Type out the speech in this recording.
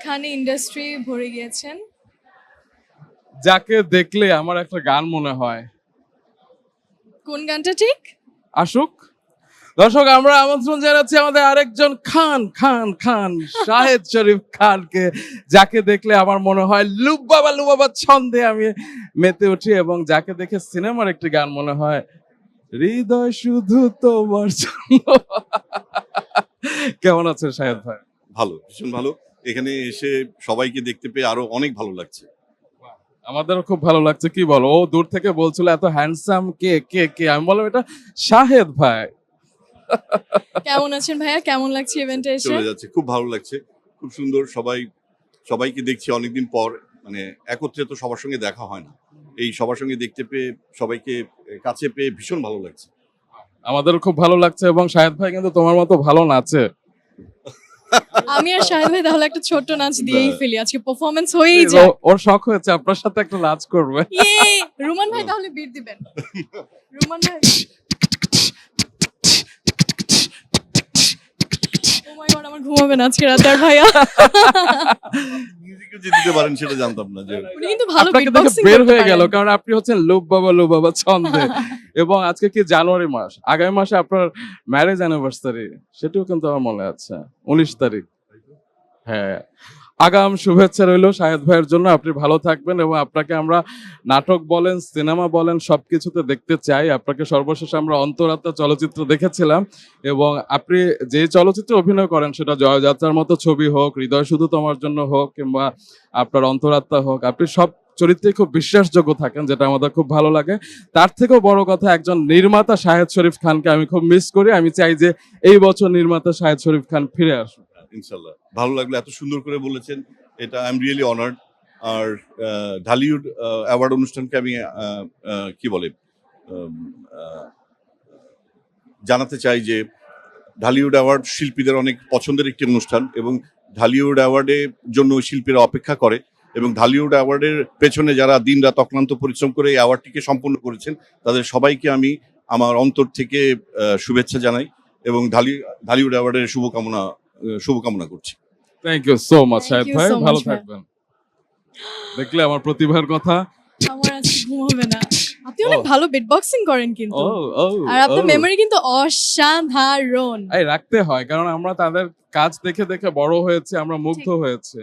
খান industry ভরে গিয়েছেন। যাকে দেখলে আমার একটা গান মনে হয়। কোন গানটা ঠিক? আসুক দর্শক, আমরা আমন্ত্রণ জানাচ্ছি আমাদের আরেকজন খান খান খান শাহেদ শরীফ খানকে, যাকে দেখলে আমার মনে হয় লুবাবা ছন্দে আমি মেতে উঠি, এবং যাকে দেখে সিনেমার একটি গান মনে হয়, হৃদয় শুধু তোমার জন্য। কেমন আছেন শাহেদ ভাই? ভালো, ভীষণ ভালো। এখানে এসে সবাইকে দেখতে পেয়ে আরো অনেক ভালো লাগছে। আমাদেরও খুব ভালো লাগছে। কি বলো, ও দূর থেকে বলছিল এত হ্যান্ডসাম কে কে কে, আমি বললাম এটা শাহেদ ভাই। কেমন আছেন ভাইয়া? কেমন লাগছে ইভেন্টে এসে? চলে যাচ্ছে, খুব ভালো লাগছে, খুব সুন্দর। সবাইকে দেখছি অনেকদিন পর, মানে একত্রে তো সবার সঙ্গে দেখা হয় না। এই সবার সঙ্গে দেখতে পেয়ে, সবাইকে কাছে পেয়ে ভীষণ ভালো লাগছে। আমাদেরও খুব ভালো লাগছে, এবং শাহেদ ভাই কিন্তু তোমার মতো ভালো নাচে। আমি আর শাহেদ ভাই তাহলে একটা ছোট্ট নাচ দিয়েই ফেলি, আজকে পারফরমেন্স হয়েই যায়। ওর শখ হয়েছে আপনার সাথে একটা নাচ করবে। ইয়ে! রুমান ভাই তাহলে বিট দিবেন। রুমান ভাই। ও মাই গড, আমার ঘুমাবে না আজকে রাতে আর ভাইয়া। মিউজিকে যে দিতে পারেন সেটা জানতাম না যে উনি কিন্তু ভালো আপনাকে বিট দেখে বক্সিং বের করতে হয়ে গেল, পারেন। কারণ আপনি হচ্ছেন লুব বাবা ছন্দে। এবং আজকে কি জানুয়ারি মাস, আগামী মাসে আপনার ম্যারেজ অ্যানিভার্সারি, সেটাও কিন্তু আমার মনে আছে 19 তারিখ। হ্যাঁ, আগাম শুভেচ্ছা রইল শাহেদ ভাইয়ের জন্য। আপনি ভালো থাকবেন, এবং আপনাকে আমরা নাটক বলেন, সিনেমা বলেন, সবকিছুতে দেখতে চাই। আপনাকে সর্বশেষ আমরা অন্তরাত্মা চলচ্চিত্র দেখেছিলাম, এবং আপনি যে চলচ্চিত্রে অভিনয় করেন, সেটা জয়যাত্রার মতো ছবি হোক, হৃদয় শুধু তোমার জন্য হোক, কিংবা আপনার অন্তরাত্মা হোক, আপনি সব চরিত্রে খুব বিশ্বাসযোগ্য থাকেন, যেটা আমাদের খুব ভালো লাগে। তার থেকেও বড় কথা, একজন নির্মাতা শাহেদ শরীফ খানকে আমি খুব মিস করি। আমি চাই যে এই বছর নির্মাতা শাহেদ শরীফ খান ফিরে আসুন। ইনশাল্লাহ ভালো লাগলো, এত সুন্দর করে বলেছেন, এটা আই এম রিয়েলি অনার্ড। আর ঢালিউড অ্যাওয়ার্ড অনুষ্ঠানকে আমি কি বলে জানাতে চাই যে ঢালিউড অ্যাওয়ার্ড শিল্পীদের অনেক পছন্দের একটি অনুষ্ঠান, এবং ঢালিউড অ্যাওয়ার্ডের জন্য শিল্পীরা অপেক্ষা করে, এবং ঢালিউড অ্যাওয়ার্ডের পেছনে যারা দিন রাত অক্লান্ত পরিশ্রম করে এই অ্যাওয়ার্ডটিকে সম্পন্ন করেছেন, তাদের সবাইকে আমি আমার অন্তর থেকে শুভেচ্ছা জানাই, এবং ঢালিউড অ্যাওয়ার্ডের শুভকামনা করছি। Thank you so much Thank Shahed you ভাই, so much, ভালো ভাই। থাকবেন। দেখলে আমার প্রতিভার কথা। আমার আজকে ঘুমাবে না। আপনি অনেক ভালো বিট বক্সিং করেন কিন্তু। ও ও আর আপনার মেমোরি কিন্তু অসাধারণ। এই রাখতে হয়, কারণ আমরা তাদের কাজ দেখে দেখে বড় হয়েছে, আমরা মুগ্ধ হয়েছে।